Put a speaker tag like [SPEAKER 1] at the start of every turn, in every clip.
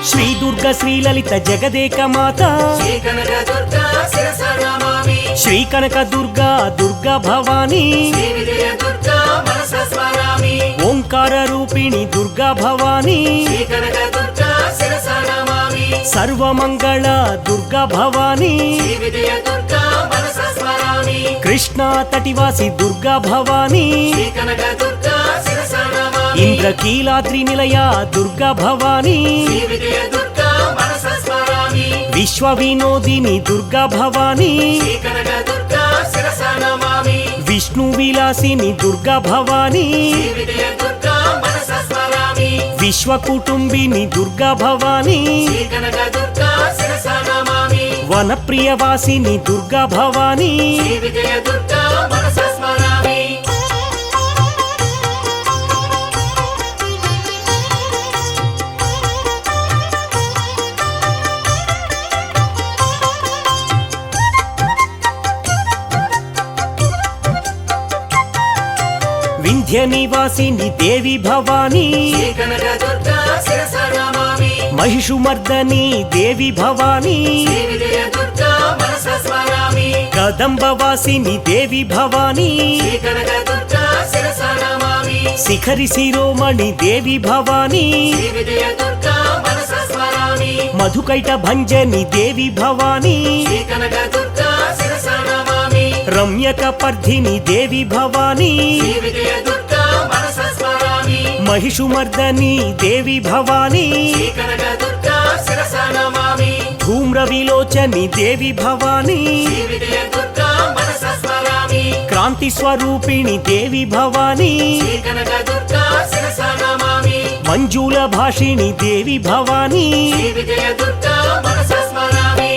[SPEAKER 1] శ్రీ దుర్గ శ్రీ లలిత జగదేక మాత
[SPEAKER 2] శ్రీ కనక దుర్గా శిరస నమామి
[SPEAKER 1] శ్రీ కనక దుర్గా దుర్గా భవానీ
[SPEAKER 2] శ్రీ విజయ దుర్గా మనస స్మరామి
[SPEAKER 1] ఓంకార రూపిణి దుర్గా భవానీ
[SPEAKER 2] శ్రీ కనక దుర్గా శిరస నమామి
[SPEAKER 1] సర్వమంగళ దుర్గా భవానీ
[SPEAKER 2] శ్రీ విజయ దుర్గా మనస స్మరామి
[SPEAKER 1] కృష్ణా తటివాసి దుర్గా భవానీ
[SPEAKER 2] శ్రీ కనక దుర్గా శిరస నమామి
[SPEAKER 1] ఇంద్రకీలాద్రి నిలయ దుర్గా భవానీ
[SPEAKER 2] శ్రీ విజయ దుర్గా మనస స్మరామి
[SPEAKER 1] విశ్వ వినోదిని దుర్గా భవానీ
[SPEAKER 2] శ్రీ కనక దుర్గా శిరస నమామి
[SPEAKER 1] విష్ణు విలాసిని దుర్గా భవానీ
[SPEAKER 2] శ్రీ విజయ దుర్గా మనస స్మరామి
[SPEAKER 1] విశ్వ కుటుంబిని దుర్గా భవానీ
[SPEAKER 2] శ్రీ కనక దుర్గా శిరస నమామి
[SPEAKER 1] వనప్రియవాసిని దుర్గా భవానీ
[SPEAKER 2] శ్రీ విజయ దుర్గా మనస స్మరామి
[SPEAKER 1] వింధ్య నివాసిని దేవి భవానీ
[SPEAKER 2] శ్రీ కనక దుర్గా శిరస నమామి
[SPEAKER 1] మహిషుమర్దని దేవి భవానీ
[SPEAKER 2] శ్రీ విజయ దుర్గా మనస స్మరామి
[SPEAKER 1] కదంబవాసిని దేవి భవానీ
[SPEAKER 2] శ్రీ కనక దుర్గా శిరస నమామి
[SPEAKER 1] శిఖరి శిరోమణి దేవి భవానీ
[SPEAKER 2] శ్రీ విజయ దుర్గా మనస స్మరామి
[SPEAKER 1] మధుకైట భంజని దేవి భవానీ
[SPEAKER 2] శ్రీ కనక దుర్గా శిరస నమామి
[SPEAKER 1] రమ్యక పర్ధిని దేవి భవానీ
[SPEAKER 2] శ్రీ విజయ దుర్గా మనస స్మరామి
[SPEAKER 1] మహిషుమర్దని దేవి భవానీ
[SPEAKER 2] శ్రీ కనక దుర్గా శిరస నమామి
[SPEAKER 1] ధూమ్ర విలోచని దేవి భవానీ
[SPEAKER 2] శ్రీ విజయ దుర్గా మనస స్మరామి
[SPEAKER 1] క్రాంతి స్వరూపిణి దేవి భవానీ
[SPEAKER 2] శ్రీ కనక దుర్గా శిరస నమామి
[SPEAKER 1] మంజుల భాషిణి దేవి భవానీ
[SPEAKER 2] శ్రీ విజయ దుర్గా మనస స్మరామి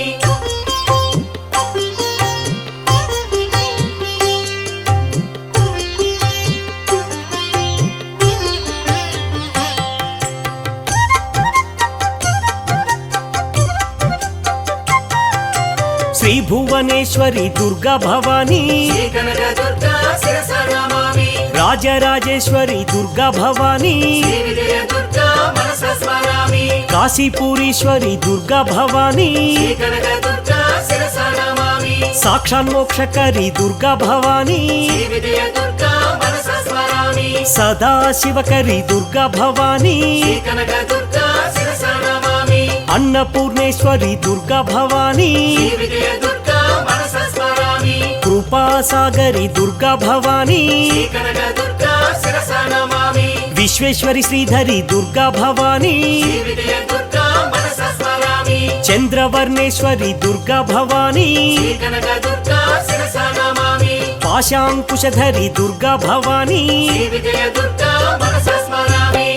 [SPEAKER 1] శ్రీ భువనేశ్వరి దుర్గా భవానీ
[SPEAKER 2] శ్రీ కనక దుర్గా శిరస నమామి
[SPEAKER 1] రాజరాజేశ్వరి దుర్గా భవానీ
[SPEAKER 2] శ్రీ విజయ దుర్గా మనస స్మరామి
[SPEAKER 1] కాశీపూరీశ్వరి దుర్గా భవానీ
[SPEAKER 2] శ్రీ కనక దుర్గా శిరస నమామి
[SPEAKER 1] సాక్షాన్మోక్షకరి దుర్గా భవానీ
[SPEAKER 2] శ్రీ విజయ దుర్గా మనస స్మరామి
[SPEAKER 1] సదాశివకరి దుర్గా భవానీ
[SPEAKER 2] శ్రీ కనక దుర్గా శిరస నమామి
[SPEAKER 1] అన్నపూర్ణేశ్వరి దుర్గా భవానీ
[SPEAKER 2] శ్రీ విజయ దుర్గా మనస స్మరామి
[SPEAKER 1] కృపాసాగరి దుర్గా భవానీ
[SPEAKER 2] శ్రీ కనక దుర్గా శిరస నమామి
[SPEAKER 1] విశ్వేశ్వరి శ్రీధరి దుర్గా భవానీ
[SPEAKER 2] శ్రీ విజయ దుర్గా మనస స్మరామి
[SPEAKER 1] చంద్రవర్ణేశ్వరి దుర్గా భవానీ
[SPEAKER 2] శ్రీ కనక దుర్గా శిరస నమామి
[SPEAKER 1] పాశాంకుశధరి దుర్గా భవానీ
[SPEAKER 2] శ్రీ విజయ దుర్గా మనస స్మరామి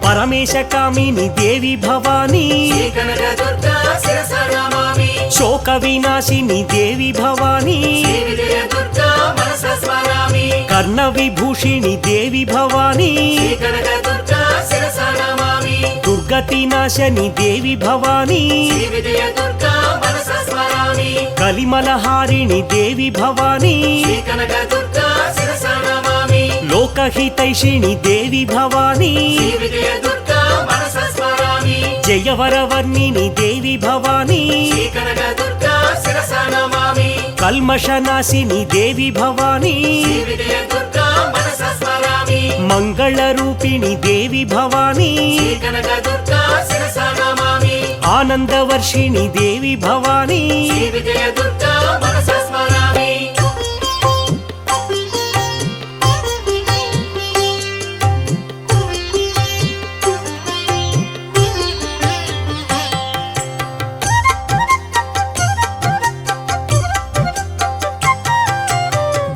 [SPEAKER 1] పరమేశ కామిని దేవి భవానీ
[SPEAKER 2] శ్రీ కనక దుర్గా శిరస నమామి
[SPEAKER 1] శోక వినాశిని దేవి భవానీ
[SPEAKER 2] శ్రీ విజయ దుర్గా మనస స్మరామి
[SPEAKER 1] కర్ణ విభూషిణి దేవి భవానీ
[SPEAKER 2] శ్రీ కనక దుర్గా శిరస నమామి
[SPEAKER 1] దుర్గతి నాశని దేవి భవానీ
[SPEAKER 2] శ్రీ విజయ దుర్గా మనస స్మరామి
[SPEAKER 1] కలిమలహారిణి దేవి భవానీ
[SPEAKER 2] శ్రీ కనక దుర్గా శిరస నమామి
[SPEAKER 1] లోకహితైషిణి దేవి భవానీ
[SPEAKER 2] శ్రీ విజయ దుర్గా మనస స్మరామి
[SPEAKER 1] జయవరవర్ణిని దేవి భవానీ
[SPEAKER 2] శ్రీ కనక దుర్గా శిరస నమామి
[SPEAKER 1] కల్మషనాశిని దేవి భవానీ
[SPEAKER 2] శ్రీ విజయ దుర్గా మనస స్మరామి
[SPEAKER 1] మంగళ రూపిణి దేవి భవానీ
[SPEAKER 2] శ్రీ కనక దుర్గా శిరస నమామి
[SPEAKER 1] ఆనందవర్షిణి దేవి భవానీ
[SPEAKER 2] శ్రీ విజయ దుర్గా మనస స్మరామి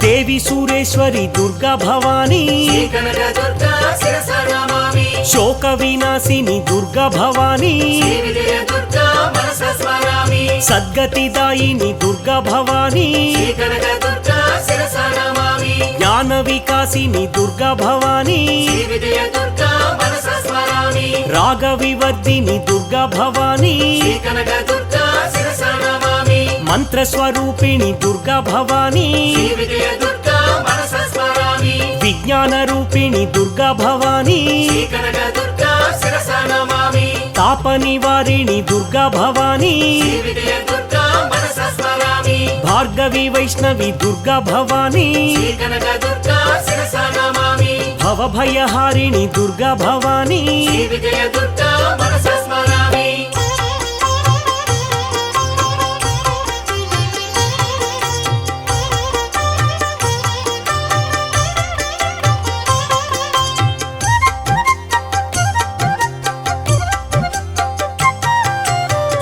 [SPEAKER 1] దేవి సూరేశ్వరి దుర్గా భవానీ
[SPEAKER 2] శ్రీ కనక దుర్గా శిరస నమామి
[SPEAKER 1] శోక వినాశిని దుర్గా భవానీ
[SPEAKER 2] శ్రీ విజయ దుర్గా మనసా స్మరామి
[SPEAKER 1] సద్గతిదాయిని దుర్గా భవానీ
[SPEAKER 2] శ్రీ కనక దుర్గా శిరసా నమామి
[SPEAKER 1] జ్ఞాన వికాసిని దుర్గా భవానీ
[SPEAKER 2] శ్రీ విజయ దుర్గా మనసా స్మరామి
[SPEAKER 1] రాగ వివర్ధిని దుర్గా భవానీ
[SPEAKER 2] శ్రీ కనక దుర్గా శిరసా నమామి
[SPEAKER 1] మంత్ర స్వరూపిణి దుర్గా భవానీ
[SPEAKER 2] శ్రీ విజయ దుర్గా మనసా స్మరామి
[SPEAKER 1] విజ్ఞాన రూపిణి దుర్గా భవానీ
[SPEAKER 2] శ్రీ కనక దుర్గా శిరసా నమామి
[SPEAKER 1] తాప నివారిణి దుర్గా భవానీ
[SPEAKER 2] శ్రీ విజయ దుర్గా మనసా స్మరామి
[SPEAKER 1] భార్గవి వైష్ణవి దుర్గా భవానీ
[SPEAKER 2] శ్రీ కనక దుర్గా శిరసా నమామి
[SPEAKER 1] భవభయహారిణి దుర్గా భవానీ
[SPEAKER 2] శ్రీ విజయ దుర్గా మనసా స్మరామి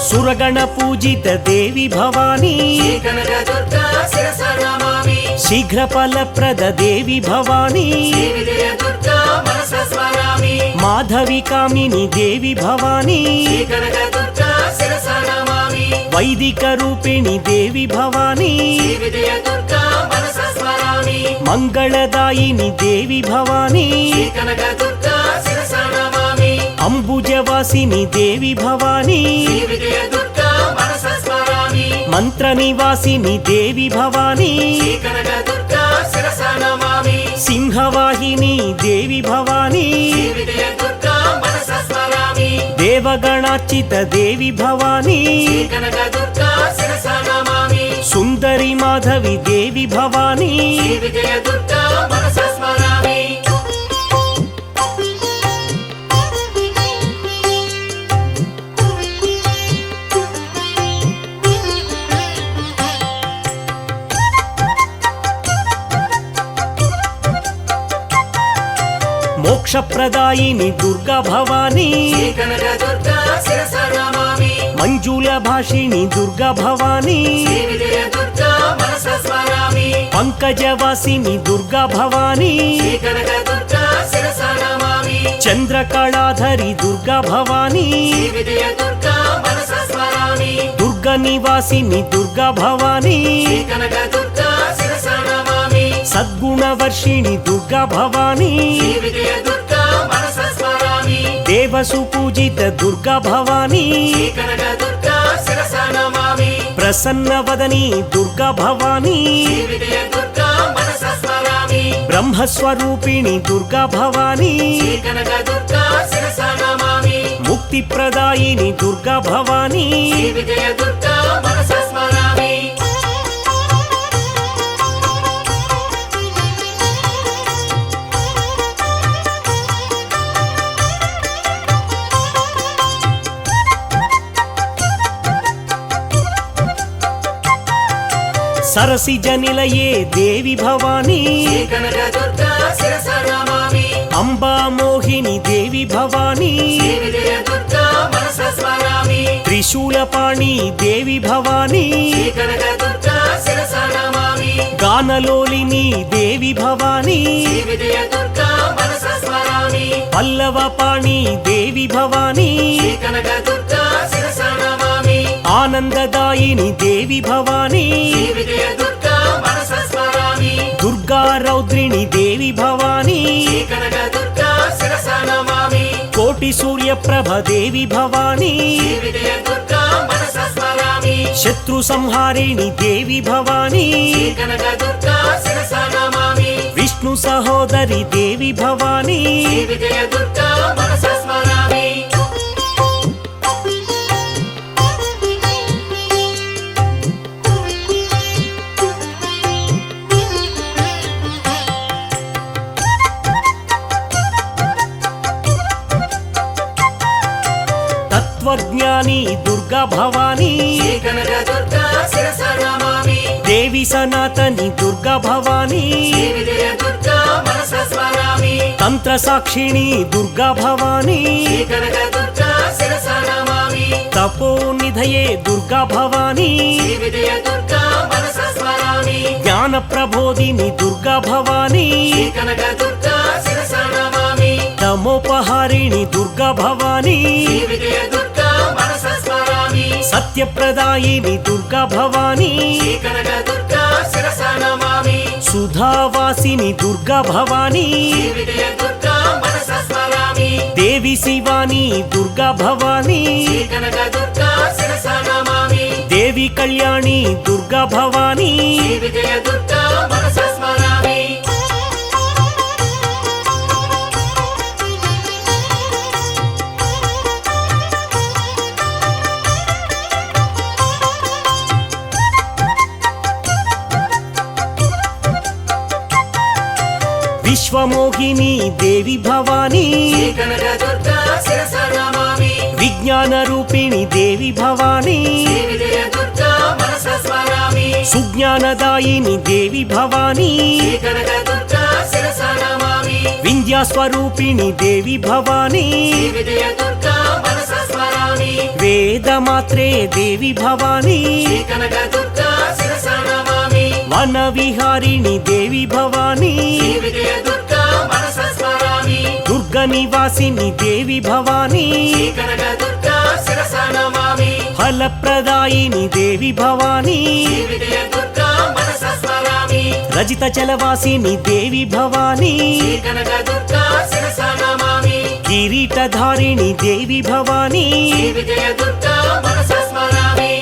[SPEAKER 1] సురగణ పూజిత దేవి భవానీ
[SPEAKER 2] శ్రీ కనక దుర్గా శిరసా నమామి
[SPEAKER 1] శీఘ్ర ఫలప్రద దేవి భవానీ
[SPEAKER 2] శ్రీ విజయ దుర్గా మనసా స్మరామి
[SPEAKER 1] మాధవి కామిని దేవి భవానీ
[SPEAKER 2] శ్రీ కనక దుర్గా శిరసా నమామి
[SPEAKER 1] వైదిక రూపిణి దేవి భవానీ
[SPEAKER 2] శ్రీ విజయ దుర్గా మనసా స్మరామి
[SPEAKER 1] మంగళదాయిని దేవి భవానీ
[SPEAKER 2] శ్రీ కనక దుర్గా శిరసా నమామి
[SPEAKER 1] అంబుజవాసిని దేవి భవానీ
[SPEAKER 2] శ్రీ విజయ దుర్గా మనసా స్మరామి
[SPEAKER 1] మంత్ర నివాసిని దేవి భవానీ
[SPEAKER 2] శ్రీ కనక దుర్గా శిరసా నమామి
[SPEAKER 1] సింహవాహిని దేవి భవానీ
[SPEAKER 2] శ్రీ విజయ దుర్గా మనసా స్మరామి
[SPEAKER 1] దేవగణార్చిత దేవి భవానీ
[SPEAKER 2] శ్రీ కనక దుర్గా శిరసా నమామి
[SPEAKER 1] సుందరి మాధవి దేవి భవానీ
[SPEAKER 2] శ్రీ విజయ దుర్గా మనసా స్మరామి
[SPEAKER 1] మోక్షప్రదాయిని దుర్గా భవానీ
[SPEAKER 2] శ్రీ కనక దుర్గా శిరసా నమామి
[SPEAKER 1] మంజుల భాషిణి దుర్గా భవానీ
[SPEAKER 2] శ్రీ విజయ దుర్గా మనసా స్మరామి
[SPEAKER 1] పంకజవాసిని దుర్గా భవానీ
[SPEAKER 2] శ్రీ కనక దుర్గా శిరసా నమామి
[SPEAKER 1] చంద్రకళాధరి దుర్గా భవానీ
[SPEAKER 2] శ్రీ విజయ దుర్గా మనసా స్మరామి
[SPEAKER 1] దుర్గ నివాసిని దుర్గా భవానీ
[SPEAKER 2] శ్రీ కనక దుర్గా శిరసా నమామి
[SPEAKER 1] సద్గుణవర్షిణి దుర్గా భవానీ
[SPEAKER 2] శ్రీ విజయ దుర్గా మనసా స్మరామి
[SPEAKER 1] దేవసు పూజిత దుర్గా భవానీ
[SPEAKER 2] శ్రీ కనక దుర్గా శిరసా నమామి
[SPEAKER 1] ప్రసన్నవదని దుర్గా భవానీ
[SPEAKER 2] శ్రీ విజయ దుర్గా మనసా స్మరామి
[SPEAKER 1] బ్రహ్మస్వరూపిణి దుర్గా భవానీ
[SPEAKER 2] శ్రీ కనక దుర్గా శిరసా నమామి
[SPEAKER 1] ముక్తిప్రదాయిని దుర్గా భవానీ
[SPEAKER 2] శ్రీ విజయ దుర్గా మనసా స్మరామి
[SPEAKER 1] సరసిజ నిలయే దేవి భవానీ
[SPEAKER 2] శ్రీ కనక దుర్గా శిరసా నమామి
[SPEAKER 1] అంబా మోహిని దేవి భవానీ
[SPEAKER 2] శ్రీ విజయ దుర్గా మనసా స్మరామి
[SPEAKER 1] త్రిశూలపాణి దేవి భవానీ
[SPEAKER 2] శ్రీ కనక దుర్గా శిరసా నమామి
[SPEAKER 1] గానలోలిని దేవి భవానీ
[SPEAKER 2] శ్రీ విజయ దుర్గా మనసా స్మరామి
[SPEAKER 1] పల్లవపాణి దేవి భవానీ
[SPEAKER 2] శ్రీ కనక దుర్గా శిరసా నమామి
[SPEAKER 1] ఆనందదాయిని దేవి భవానీ
[SPEAKER 2] శ్రీ విజయ దుర్గా మనసా స్మరామి
[SPEAKER 1] దుర్గా రౌద్రిణి దేవి భవానీ
[SPEAKER 2] శ్రీ కనక దుర్గా శిరసా నమామి
[SPEAKER 1] కోటి సూర్యప్రభ దేవి భవానీ
[SPEAKER 2] శ్రీ విజయ దుర్గా మనసా స్మరామి
[SPEAKER 1] శత్రు సంహారిణి దేవి భవానీ
[SPEAKER 2] శ్రీ కనక దుర్గా శిరసా నమామి
[SPEAKER 1] విష్ణు సహోదరి దేవి భవానీ
[SPEAKER 2] శ్రీ విజయ దుర్గా మనసా స్మరామి
[SPEAKER 1] తత్వజ్ఞాని దుర్గా భవానీ
[SPEAKER 2] శ్రీ కనక దుర్గా శిరసా నమామి
[SPEAKER 1] దేవి సనాతని దుర్గా భవానీ
[SPEAKER 2] శ్రీ విజయ దుర్గా మనసా స్మరామి
[SPEAKER 1] తంత్ర సాక్షిణి దుర్గా భవానీ
[SPEAKER 2] శ్రీ కనక దుర్గా శిరసా నమామి
[SPEAKER 1] తపోనిధయే దుర్గా భవానీ
[SPEAKER 2] శ్రీ విజయ దుర్గా మనసా స్మరామి
[SPEAKER 1] జ్ఞాన ప్రబోధిని దుర్గా భవానీ
[SPEAKER 2] శ్రీ కనక దుర్గా శిరసా నమామి
[SPEAKER 1] తమోపహారిణి దుర్గా భవానీ
[SPEAKER 2] శ్రీ విజయ దుర్గా మనసా స్మరామి
[SPEAKER 1] సౌఖ్యప్రదాయిని దుర్గా భవానీ
[SPEAKER 2] శ్రీ కనక దుర్గా శిరసా నమామి
[SPEAKER 1] సుధావాసిని దుర్గా భవానీ
[SPEAKER 2] శ్రీ విజయ దుర్గా మనసా స్మరామి
[SPEAKER 1] దేవి శివాని దుర్గా భవానీ
[SPEAKER 2] శ్రీ కనక దుర్గా శిరసా నమామి
[SPEAKER 1] దేవి కళ్యాణి దుర్గా భవానీ
[SPEAKER 2] శ్రీ విజయ దుర్గా మనసా స్మరామి
[SPEAKER 1] విశ్వమోహిని దేవి భవానీ
[SPEAKER 2] శ్రీ కనక దుర్గా శిరసా నమామి
[SPEAKER 1] విజ్ఞాన రూపిణి దేవి భవానీ
[SPEAKER 2] శ్రీ విజయ దుర్గా మనసా స్మరామి
[SPEAKER 1] సుజ్ఞానదాయిని దేవి భవానీ
[SPEAKER 2] శ్రీ కనక దుర్గా శిరసా నమామి
[SPEAKER 1] వింధ్యాస్వరూపిణి దేవి భవానీ
[SPEAKER 2] శ్రీ విజయ దుర్గా మనసా స్మరామి
[SPEAKER 1] వేదమాత్రే దేవి భవానీ
[SPEAKER 2] శ్రీ కనక దుర్గా శిరసా నమామి
[SPEAKER 1] వన విహారిణి దేవి భవానీ
[SPEAKER 2] శ్రీ విజయ దుర్గా మనసా స్మరామి
[SPEAKER 1] దుర్గ నివాసిని దేవి భవానీ
[SPEAKER 2] శ్రీ కనక దుర్గా శిరసా నమామి
[SPEAKER 1] ఫలప్రదాయిని దేవి భవానీ
[SPEAKER 2] శ్రీ విజయ దుర్గా మనసా స్మరామి
[SPEAKER 1] రజిత చలవాసిని దేవి భవానీ
[SPEAKER 2] శ్రీ కనక దుర్గా శిరసా నమామి
[SPEAKER 1] కిరీటధారిణి దేవి భవానీ
[SPEAKER 2] శ్రీ విజయ దుర్గా మనసా స్మరామి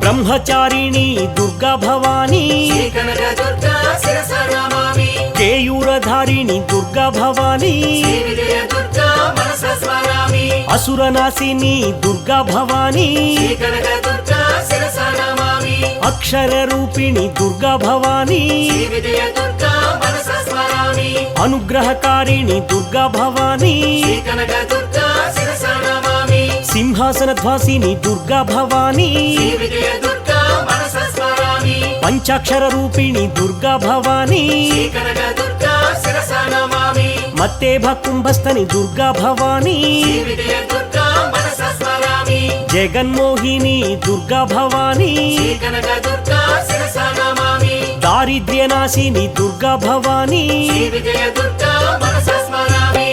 [SPEAKER 1] బ్రహ్మచారిణి దుర్గా భవానీ
[SPEAKER 2] శ్రీ కనక దుర్గా శిరసా నమామి
[SPEAKER 1] కేయూరధారిణి దుర్గా భవానీ
[SPEAKER 2] శ్రీ విజయ దుర్గా మనసా స్మరామి
[SPEAKER 1] అసురనాశిని దుర్గా భవానీ
[SPEAKER 2] శ్రీ కనక దుర్గా శిరసా నమామి
[SPEAKER 1] అక్షర రూపిణి దుర్గా భవానీ
[SPEAKER 2] శ్రీ విజయ దుర్గా మనసా స్మరామి
[SPEAKER 1] అనుగ్రహకారిణి దుర్గా భవానీ
[SPEAKER 2] శ్రీ కనక దుర్గా శిరసా నమామి
[SPEAKER 1] సింహాసనధ్వాసిని దుర్గా భవానీ
[SPEAKER 2] శ్రీ విజయ దుర్గా మనసా స్మరామి
[SPEAKER 1] పంచాక్షర రూపిణి దుర్గా భవానీ
[SPEAKER 2] శ్రీ కనక దుర్గా శిరసా నమామి
[SPEAKER 1] మత్తేభ కుంభస్థని దుర్గా భవానీ
[SPEAKER 2] శ్రీ విజయ దుర్గా మనసా స్మరామి
[SPEAKER 1] జగన్మోహిని దుర్గా భవానీ
[SPEAKER 2] శ్రీ కనక దుర్గా శిరసా నమామి
[SPEAKER 1] దారిద్ర్యనాశిని దుర్గా భవానీ
[SPEAKER 2] శ్రీ విజయ దుర్గా మనసా స్మరామి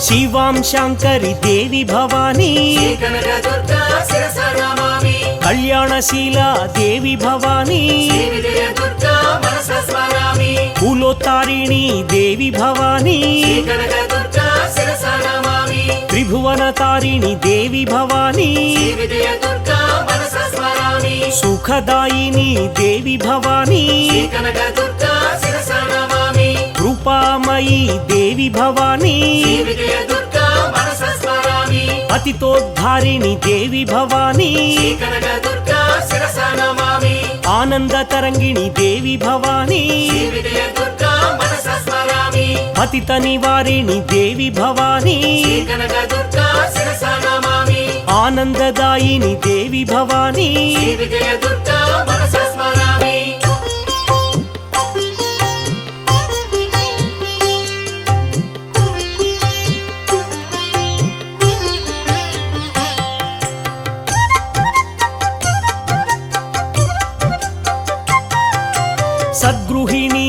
[SPEAKER 1] శివాం శంకరి దేవి భవానీ
[SPEAKER 2] శ్రీ కనక దుర్గా శిరసా నమామి
[SPEAKER 1] కళ్యాణశీల దేవి భవానీ
[SPEAKER 2] శ్రీ విజయ దుర్గా మనసా స్మరామి
[SPEAKER 1] కులోత్తారిణి దేవి భవానీ
[SPEAKER 2] శ్రీ కనక దుర్గా శిరసా నమామి
[SPEAKER 1] త్రిభువనతారిణి దేవి భవానీ
[SPEAKER 2] శ్రీ విజయ దుర్గా మనసా స్మరామి
[SPEAKER 1] సుఖదాయిని దేవి భవానీ
[SPEAKER 2] శ్రీ కనక దుర్గా శిరసా నమామి
[SPEAKER 1] కృపామయీ దేవి భవానీ
[SPEAKER 2] శ్రీ విజయ దుర్గా మనసా స్మరామి
[SPEAKER 1] పతితోద్ధారిణి దేవి భవానీ
[SPEAKER 2] శ్రీ కనక దుర్గా శిరసా నమామి
[SPEAKER 1] ఆనంద తరంగిణి దేవి భవానీ
[SPEAKER 2] శ్రీ విజయ దుర్గా మనసా స్మరామి
[SPEAKER 1] పతిత నివారిణి దేవి భవానీ
[SPEAKER 2] శ్రీ కనక దుర్గా శిరసా నమామి
[SPEAKER 1] ఆనందదాయిని దేవి భవానీ
[SPEAKER 2] శ్రీ విజయ దుర్గా మనసా స్మరామి
[SPEAKER 1] సద్గృహిణి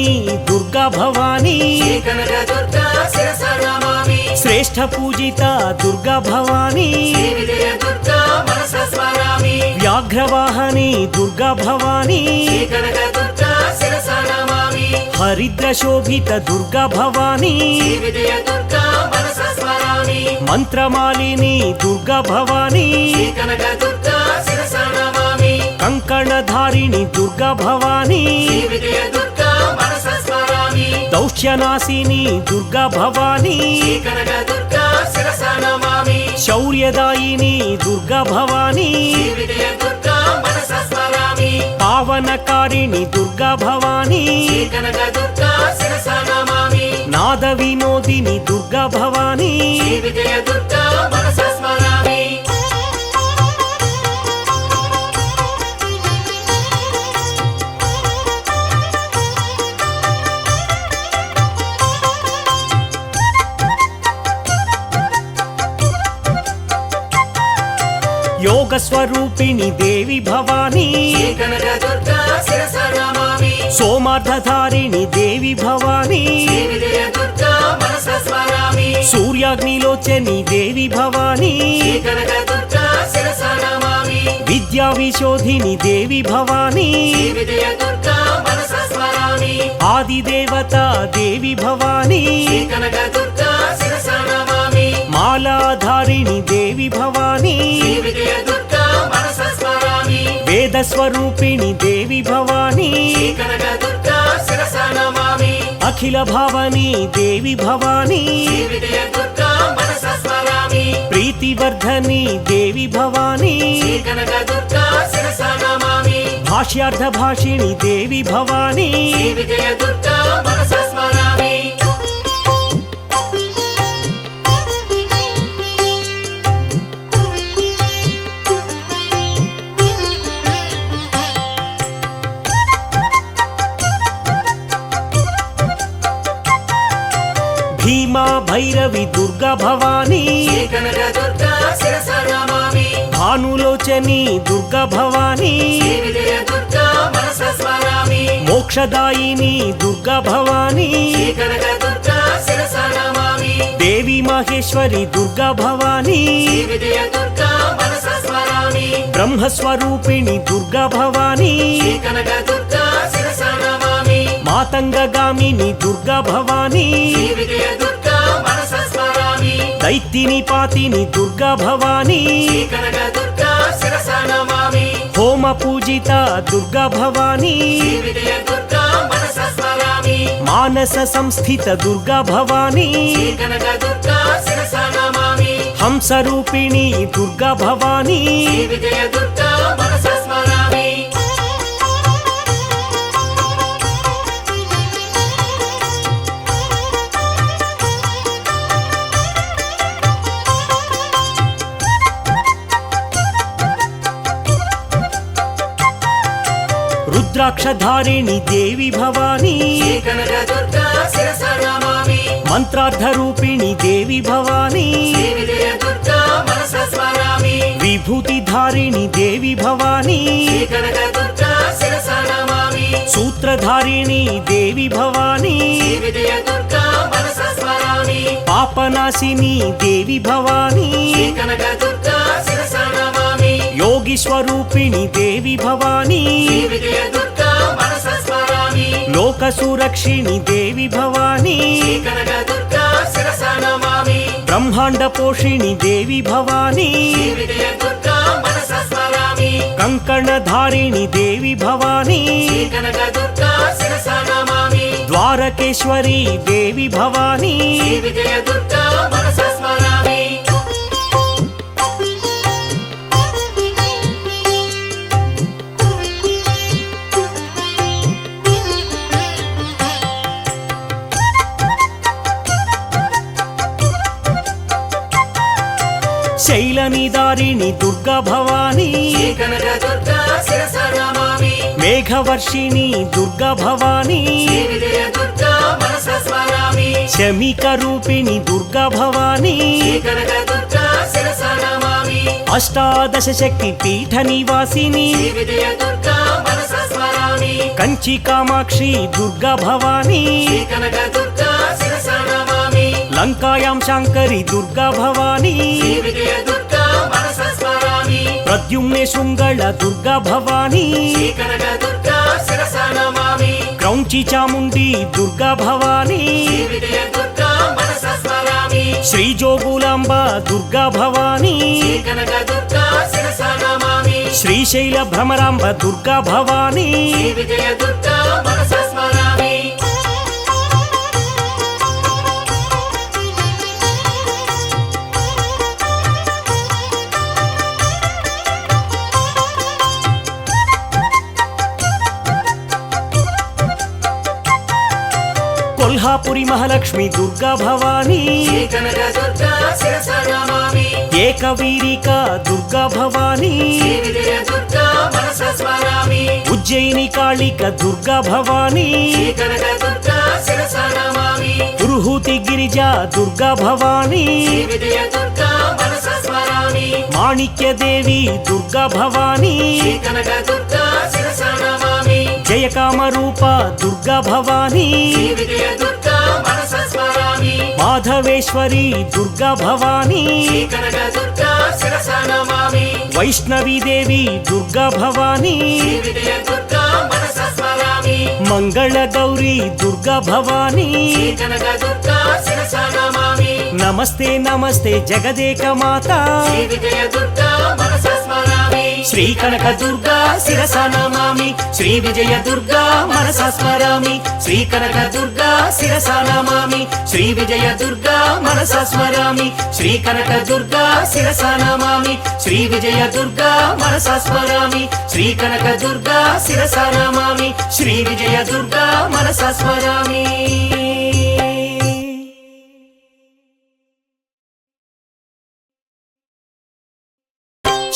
[SPEAKER 1] దుర్గా భవానీ
[SPEAKER 2] శ్రీ కనక దుర్గా శిరసా నమామి
[SPEAKER 1] శ్రేష్ఠ పూజిత దుర్గా భవానీ
[SPEAKER 2] శ్రీ విజయ దుర్గా మనసా స్మరామి
[SPEAKER 1] వ్యాఘ్రవాహని దుర్గా భవానీ
[SPEAKER 2] శ్రీ కనక దుర్గా శిరసా నమామి
[SPEAKER 1] హరిద్ర శోభిత దుర్గా భవానీ
[SPEAKER 2] శ్రీ విజయ దుర్గా మనసా స్మరామి
[SPEAKER 1] మంత్రమాలిని దుర్గా భవానీ
[SPEAKER 2] శ్రీ కనక దుర్గా శిరసా నమామి
[SPEAKER 1] కంకణధారిణి దుర్గా భవానీ
[SPEAKER 2] శ్రీ విజయ దుర్గా మనసా స్మరామి
[SPEAKER 1] దౌష్యనాశిని దుర్గా భవానీ
[SPEAKER 2] శ్రీ కనక దుర్గా శిరసా నమామి
[SPEAKER 1] శౌర్యదాయిని దుర్గా భవానీ
[SPEAKER 2] శ్రీ విజయ దుర్గా మనసా స్మరామి
[SPEAKER 1] పావనకారిణి దుర్గా భవానీ
[SPEAKER 2] శ్రీ కనక దుర్గా శిరసా నమామి
[SPEAKER 1] నాద వినోదిని దుర్గా భవానీ
[SPEAKER 2] శ్రీ విజయ దుర్గా మనసా స్మరామి
[SPEAKER 1] యోగ స్వరూపిణి దేవి భవానీ
[SPEAKER 2] శ్రీ కనక దుర్గా శిరస నమామి
[SPEAKER 1] సోమార్ధధారిణి దేవి భవానీ
[SPEAKER 2] శ్రీ విజయ దుర్గా మనస స్మరామి
[SPEAKER 1] సూర్యాగ్నిలోచని దేవి భవానీ
[SPEAKER 2] శ్రీ కనక దుర్గా శిరస నమామి
[SPEAKER 1] విద్యా విశోధిని దేవి భవానీ
[SPEAKER 2] శ్రీ విజయ దుర్గా మనస స్మరామి
[SPEAKER 1] ఆదిదేవత దేవి భవానీ
[SPEAKER 2] శ్రీ కనక దుర్గా శిరస నమామి
[SPEAKER 1] మాలాధారిణి దేవి భవానీ
[SPEAKER 2] శ్రీ విజయ దుర్గా మనస స్మరామి
[SPEAKER 1] వేద స్వరూపిణి దేవి భవానీ
[SPEAKER 2] శ్రీ కనక దుర్గా శిరస నమామి
[SPEAKER 1] అఖిల భవానీ దేవి భవానీ
[SPEAKER 2] శ్రీ విజయ దుర్గా మనస స్మరామి
[SPEAKER 1] ప్రీతివర్ధని దేవి భవానీ
[SPEAKER 2] శ్రీ కనక దుర్గా శిరస నమామి
[SPEAKER 1] భాష్యార్థ భాషిణి దేవి భవానీ
[SPEAKER 2] శ్రీ విజయ దుర్గా మనస స్మరామి
[SPEAKER 1] భీమా భైరవి దుర్గా భవానీ
[SPEAKER 2] శ్రీ కనక దుర్గా శిరస నమామి
[SPEAKER 1] భానులోచని దుర్గా భవానీ
[SPEAKER 2] శ్రీ విజయ దుర్గా మనస స్మరామి
[SPEAKER 1] మోక్షదాయిని దుర్గా భవానీ
[SPEAKER 2] శ్రీ కనక దుర్గా శిరస నమామి
[SPEAKER 1] దేవి మహేశ్వరి దుర్గా భవానీ
[SPEAKER 2] శ్రీ విజయ దుర్గా మనస స్మరామి
[SPEAKER 1] బ్రహ్మస్వరూపిణి దుర్గా భవానీ
[SPEAKER 2] శ్రీ కనక దుర్గా శిరస నమామి
[SPEAKER 1] మాతంగగామిని దుర్గా భవానీ
[SPEAKER 2] శ్రీ విజయ దుర్గా మనస స్మరామి
[SPEAKER 1] దైత్తిని పాతిని దుర్గా భవానీ
[SPEAKER 2] శ్రీ కనక దుర్గా శిరస నమామి
[SPEAKER 1] హోమ పూజిత దుర్గా భవానీ
[SPEAKER 2] శ్రీ విజయ దుర్గా మనస స్మరామి
[SPEAKER 1] మానస సంస్థిత దుర్గా భవానీ
[SPEAKER 2] శ్రీ కనక దుర్గా శిరస నమామి
[SPEAKER 1] హంసరూపిణి దుర్గా భవానీ
[SPEAKER 2] శ్రీ విజయ దుర్గా మనస స్మరామి
[SPEAKER 1] రుద్రాక్షధారిణి దేవి భవానీ
[SPEAKER 2] శ్రీ కనక దుర్గా శిరస నమామి
[SPEAKER 1] మంత్రార్థరూపిణి దేవి భవానీ
[SPEAKER 2] శ్రీ విజయ దుర్గా మనస స్మరామి
[SPEAKER 1] విభూతిధారిణి దేవి భవానీ
[SPEAKER 2] శ్రీ కనక దుర్గా శిరస నమామి
[SPEAKER 1] సూత్రధారిణి దేవి భవానీ
[SPEAKER 2] శ్రీ విజయ దుర్గా మనస స్మరామి
[SPEAKER 1] పాపనాశిని దేవి భవానీ
[SPEAKER 2] శ్రీ కనక దుర్గా శిరస నమామి
[SPEAKER 1] యోగి స్వరూపిణి దేవి భవానీ
[SPEAKER 2] శ్రీ విజయ దుర్గా మనస స్మరామి
[SPEAKER 1] లోక సురక్షిణి దేవి భవానీ
[SPEAKER 2] శ్రీ కనక దుర్గా శిరస నమామి
[SPEAKER 1] బ్రహ్మాండ పోషిణి దేవి భవానీ
[SPEAKER 2] శ్రీ విజయ దుర్గా మనస స్మరామి
[SPEAKER 1] కంకణధారిణి దేవి భవానీ
[SPEAKER 2] శ్రీ కనక దుర్గా శిరస నమామి
[SPEAKER 1] ద్వారకేశ్వరి దేవి భవానీ
[SPEAKER 2] శ్రీ విజయ దుర్గా మనస స్మరామి
[SPEAKER 1] శైలనిదారిణి దుర్గా భవానీ
[SPEAKER 2] శ్రీ కనక దుర్గా శిరస నమామి
[SPEAKER 1] మేఘవర్షిణి దుర్గా భవానీ
[SPEAKER 2] శ్రీ విజయ దుర్గా మనస స్మరామి
[SPEAKER 1] శమిక రూపిణి దుర్గా భవానీ
[SPEAKER 2] శ్రీ కనక దుర్గా శిరస నమామి
[SPEAKER 1] అష్టాదశ శక్తి పీఠ నివాసిని
[SPEAKER 2] శ్రీ విజయ దుర్గా మనస స్మరామి
[SPEAKER 1] కంచి కామాక్షి దుర్గా భవానీ
[SPEAKER 2] శ్రీ కనక దుర్గా శిరస నమామి
[SPEAKER 1] లంకాయాం శాంకరి దుర్గా భవానీ
[SPEAKER 2] శ్రీ విజయ దుర్గా మనస స్మరామి
[SPEAKER 1] ప్రద్యుమ్నే శృంగళ దుర్గా భవానీ
[SPEAKER 2] శ్రీ కనక దుర్గా శిరస నమామి
[SPEAKER 1] క్రౌంచి చాముండి దుర్గా భవానీ
[SPEAKER 2] శ్రీ విజయ దుర్గా మనస స్మరామి
[SPEAKER 1] శ్రీ జోగులాంబ దుర్గా భవానీ
[SPEAKER 2] శ్రీ కనక దుర్గా శిరస నమామి
[SPEAKER 1] శ్రీశైల భ్రమరాంబ దుర్గా భవానీ
[SPEAKER 2] శ్రీ విజయ దుర్గా మనస స్మరామి
[SPEAKER 1] కొల్హాపురి మహాలక్ష్మి దుర్గా భవానీ
[SPEAKER 2] శ్రీ కనక దుర్గా శిరస నమామి
[SPEAKER 1] ఏకవీరిక దుర్గా భవానీ
[SPEAKER 2] శ్రీ విజయ దుర్గా మనస స్మరామి
[SPEAKER 1] ఉజ్జయిని కాళిక దుర్గా భవానీ
[SPEAKER 2] శ్రీ కనక దుర్గా శిరస నమామి
[SPEAKER 1] పురుహూతి గిరిజ దుర్గా భవానీ
[SPEAKER 2] శ్రీ విజయ దుర్గా మనస స్మరామి
[SPEAKER 1] మాణిక్యదేవి దుర్గా భవానీ
[SPEAKER 2] శ్రీ కనక దుర్గా శిరస నమామి
[SPEAKER 1] జయకామరూప దుర్గా భవానీ
[SPEAKER 2] శ్రీ విజయ దుర్గా మనస స్మరామి
[SPEAKER 1] మాధవేశ్వరి దుర్గా భవానీ
[SPEAKER 2] శ్రీ కనక దుర్గా శిరస నమామి
[SPEAKER 1] వైష్ణవీదేవి దుర్గా భవానీ
[SPEAKER 2] శ్రీ విజయ దుర్గా మనస స్మరామి
[SPEAKER 1] మంగళ గౌరీ దుర్గా భవానీ
[SPEAKER 2] శ్రీ కనక దుర్గా శిరస నమామి
[SPEAKER 1] నమస్తే నమస్తే జగదేక మాత
[SPEAKER 2] శ్రీ విజయ దుర్గా మనస స్మరామి
[SPEAKER 1] శ్రీ కనక దుర్గా శిరస నమామి శ్రీ విజయ దుర్గా మనస స్మరామి శ్రీ కనక దుర్గా శిరస నమామి శ్రీ విజయ దుర్గా మనస స్మరామి శ్రీ కనక దుర్గా శిరస నమామి శ్రీ విజయ దుర్గా మనస స్మరామి శ్రీ కనక దుర్గా శిరస నమామి శ్రీ విజయ దుర్గా మనస స్మరామి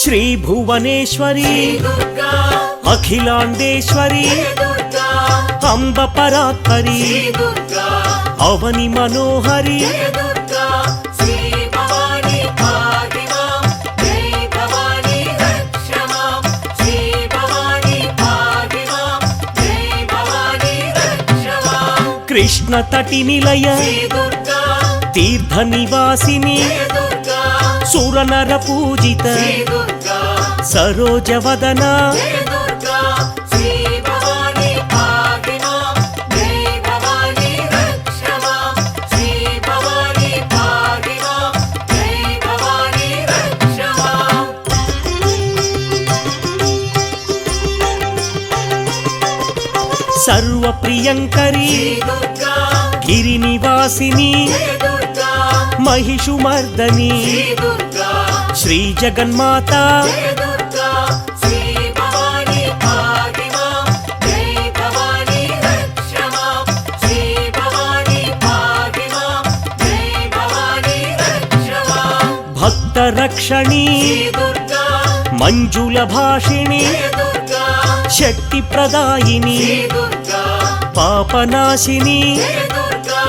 [SPEAKER 1] శ్రీ భువనేశ్వరి
[SPEAKER 2] శ్రీ దుర్గా
[SPEAKER 1] అఖిలాండేశ్వరి
[SPEAKER 2] జయ దుర్గా
[SPEAKER 1] అంబ పరాత్పరి
[SPEAKER 2] శ్రీ దుర్గా
[SPEAKER 1] అవని మనోహరి
[SPEAKER 2] జయ దుర్గా శ్రీ భవాని భాగ్యమాం జై భవాని రక్షమాం శ్రీ భవాని భాగ్యమాం జై భవాని రక్షమాం
[SPEAKER 1] కృష్ణ తటి నిలయ
[SPEAKER 2] శ్రీ దుర్గా
[SPEAKER 1] తీర్థ నివాసిని
[SPEAKER 2] జయ దుర్గా
[SPEAKER 1] సురనర పూజిత
[SPEAKER 2] శ్రీ దుర్గా
[SPEAKER 1] సరోజవదన
[SPEAKER 2] జయ దుర్గా శ్రీ భవాని భాగ్యమాం జై భవాని రక్షమాం శ్రీ భవాని భాగ్యమాం జై భవాని రక్షమాం
[SPEAKER 1] సర్వ ప్రియంకరి
[SPEAKER 2] శ్రీ దుర్గా
[SPEAKER 1] గిరి నివాసిని
[SPEAKER 2] జయ దుర్గా
[SPEAKER 1] మహిషుమర్దని
[SPEAKER 2] శ్రీ దుర్గా
[SPEAKER 1] శ్రీ జగన్మాత
[SPEAKER 2] జయ దుర్గా శ్రీ భవాని భాగ్యమాం జై భవాని రక్షమాం శ్రీ భవాని భాగ్యమాం జై భవాని రక్షమాం
[SPEAKER 1] భక్త రక్షణి
[SPEAKER 2] శ్రీ దుర్గా
[SPEAKER 1] మంజుల భాషిణి
[SPEAKER 2] జయ దుర్గా
[SPEAKER 1] శక్తి ప్రదాయిని
[SPEAKER 2] శ్రీ దుర్గా
[SPEAKER 1] పాపనాశిని
[SPEAKER 2] జయ దుర్గా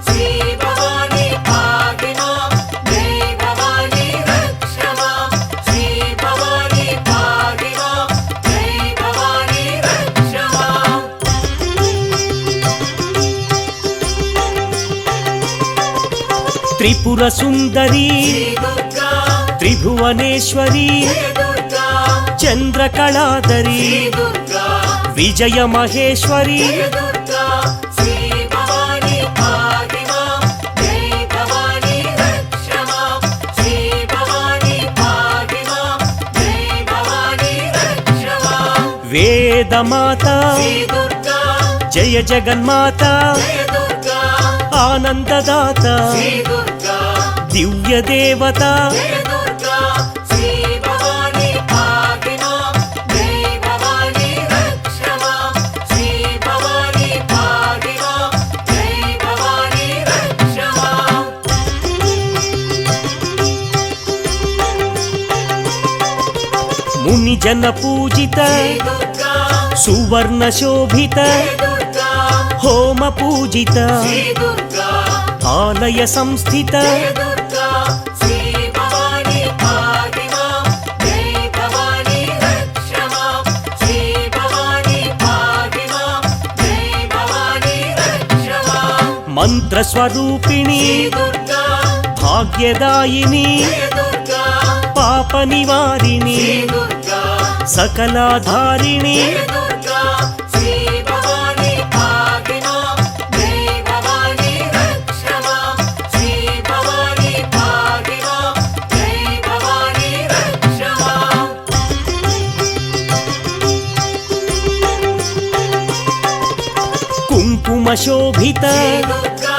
[SPEAKER 2] శ్రీ భవాని భాగ్యమాం జై భవాని రక్షమాం శ్రీ భవాని భాగ్యమాం జై భవాని రక్షమాం
[SPEAKER 1] త్రిపుర సుందరి
[SPEAKER 2] శ్రీ దుర్గా
[SPEAKER 1] త్రిభువనేశ్వరి
[SPEAKER 2] జయ దుర్గా
[SPEAKER 1] చంద్రకళాధరి
[SPEAKER 2] శ్రీ దుర్గా
[SPEAKER 1] విజయ మహేశ్వరి
[SPEAKER 2] జయ దుర్గా శ్రీ భవాని భాగ్యమాం జై భవాని రక్షమాం శ్రీ భవాని భాగ్యమాం జై భవాని రక్షమాం
[SPEAKER 1] వేదమాత
[SPEAKER 2] శ్రీ దుర్గా
[SPEAKER 1] జయ జగన్మాత
[SPEAKER 2] జయ దుర్గా
[SPEAKER 1] ఆనందదాత
[SPEAKER 2] శ్రీ దుర్గా
[SPEAKER 1] దివ్య దేవత
[SPEAKER 2] జయ దుర్గా శ్రీ భవాని భాగ్యమాం జై భవాని రక్షమాం శ్రీ భవాని భాగ్యమాం జై భవాని రక్షమాం
[SPEAKER 1] ముని జన పూజిత
[SPEAKER 2] శ్రీ దుర్గా
[SPEAKER 1] సువర్ణ శోభిత
[SPEAKER 2] జయ దుర్గా
[SPEAKER 1] హోమ పూజిత
[SPEAKER 2] శ్రీ దుర్గా
[SPEAKER 1] ఆలయ సంస్థిత
[SPEAKER 2] జయ దుర్గా శ్రీ భవాని భాగ్యమాం జై భవాని రక్షమాం శ్రీ భవాని భాగ్యమాం జై భవాని రక్షమాం
[SPEAKER 1] మంత్ర స్వరూపిణి
[SPEAKER 2] శ్రీ దుర్గా
[SPEAKER 1] భాగ్యదాయిని
[SPEAKER 2] జయ దుర్గా
[SPEAKER 1] పాప నివారిణి
[SPEAKER 2] శ్రీ దుర్గా
[SPEAKER 1] సకలాధారిణి
[SPEAKER 2] జయ దుర్గా శ్రీ భవాని భాగ్యమాం జై భవాని రక్షమాం శ్రీ భవాని భాగ్యమాం జై భవాని రక్షమాం
[SPEAKER 1] కుంకుమ శోభిత
[SPEAKER 2] శ్రీ దుర్గా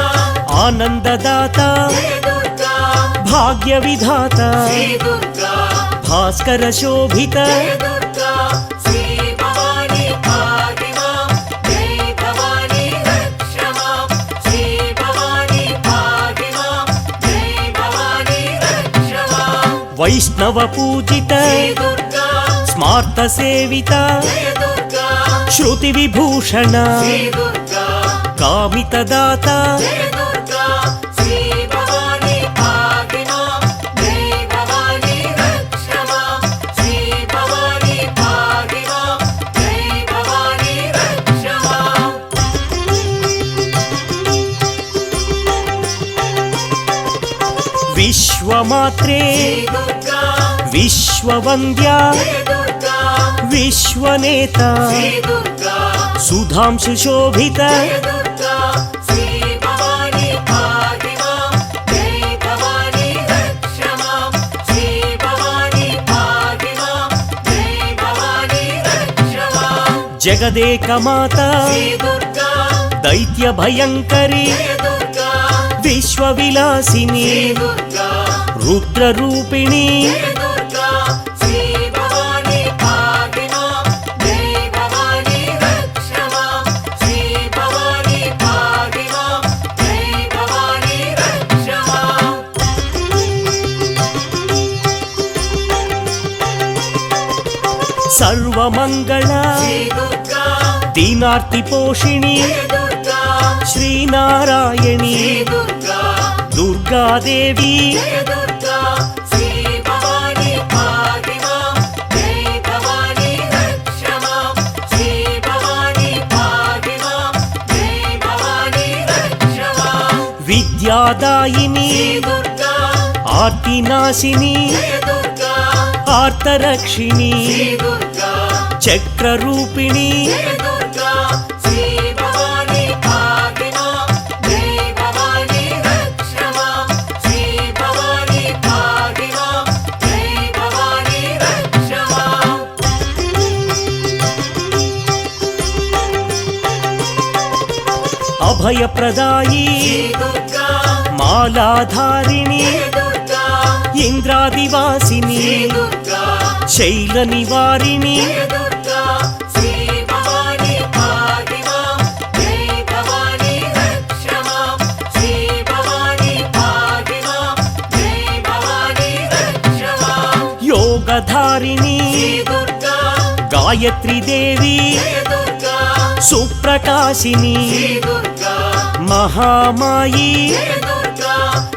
[SPEAKER 1] ఆనందదాత
[SPEAKER 2] జయ దుర్గా
[SPEAKER 1] భాగ్య విధాత
[SPEAKER 2] శ్రీ దుర్గా
[SPEAKER 1] భాస్కర శోభిత
[SPEAKER 2] జయ దుర్గా శ్రీ భవాని భాగ్యమాం జై భవాని రక్షమాం శ్రీ భవాని భాగ్యమాం జై భవాని రక్షమాం
[SPEAKER 1] వైష్ణవ పూజిత
[SPEAKER 2] శ్రీ దుర్గా
[SPEAKER 1] స్మార్త సేవిత
[SPEAKER 2] జయ దుర్గా
[SPEAKER 1] శృతి విభూషణ
[SPEAKER 2] శ్రీ దుర్గా
[SPEAKER 1] కామిత దాత
[SPEAKER 2] జయ దుర్గా శ్రీ భవాని భాగ్యమాం జై భవాని రక్షమాం
[SPEAKER 1] విశ్వమాత్రే
[SPEAKER 2] శ్రీ దుర్గా
[SPEAKER 1] విశ్వవంద్యా
[SPEAKER 2] జయ దుర్గా
[SPEAKER 1] విశ్వనేత
[SPEAKER 2] శ్రీ దుర్గా
[SPEAKER 1] సుధాంశు శోభిత
[SPEAKER 2] జయ దుర్గా శ్రీ భవాని పాహి మాం జై భవాని రక్ష మాం శ్రీ భవాని పాహి మాం జై భవాని రక్ష మాం
[SPEAKER 1] జగదేకమాత
[SPEAKER 2] శ్రీ దుర్గా
[SPEAKER 1] దైత్య భయంకరి
[SPEAKER 2] జయ దుర్గా
[SPEAKER 1] విశ్వవిలాసిని
[SPEAKER 2] శ్రీ దుర్గా
[SPEAKER 1] రుద్రరూపిణి
[SPEAKER 2] జయ దుర్గా శ్రీ భవాని పాహి మాం జై భవాని రక్ష మాం శ్రీ భవాని పాహి మాం జై భవాని రక్ష మాం
[SPEAKER 1] సర్వమంగళ
[SPEAKER 2] శ్రీ దుర్గా
[SPEAKER 1] దీనార్తి పోషిణి
[SPEAKER 2] జయ దుర్గా
[SPEAKER 1] శ్రీనారాయణి
[SPEAKER 2] శ్రీ దుర్గా
[SPEAKER 1] దుర్గాదేవి
[SPEAKER 2] జయ దుర్గా శ్రీ భవాని పాహి మాం జై భవాని రక్ష మాం శ్రీ భవాని పాహి మాం జై భవాని రక్ష మాం
[SPEAKER 1] విద్యాదాయిని
[SPEAKER 2] శ్రీ దుర్గా
[SPEAKER 1] ఆర్తినాశిని
[SPEAKER 2] జయ దుర్గా
[SPEAKER 1] ఆర్తరక్షిణి
[SPEAKER 2] శ్రీ దుర్గా
[SPEAKER 1] చక్రరూపిణి
[SPEAKER 2] జయ దుర్గా శ్రీ భవాని పాహి మాం జై భవాని రక్ష మాం శ్రీ భవాని పాహి మాం జై భవాని రక్ష మాం
[SPEAKER 1] అభయప్రదాయి
[SPEAKER 2] శ్రీ దుర్గా
[SPEAKER 1] మాలాధారిణి
[SPEAKER 2] జయ దుర్గా
[SPEAKER 1] ఇంద్రాదివాసిని
[SPEAKER 2] శ్రీ దుర్గా
[SPEAKER 1] శైల నివారిణి
[SPEAKER 2] జయ దుర్గా శ్రీ భవాని పాహి మాం జై భవాని రక్ష మాం శ్రీ భవాని పాహి మాం జై భవాని రక్ష మాం
[SPEAKER 1] యోగధారిణి
[SPEAKER 2] శ్రీ దుర్గా
[SPEAKER 1] గాయత్రి దేవి
[SPEAKER 2] జయ దుర్గా
[SPEAKER 1] సుప్రకాశిని
[SPEAKER 2] శ్రీ దుర్గా
[SPEAKER 1] మహామాయి
[SPEAKER 2] జయ దుర్గా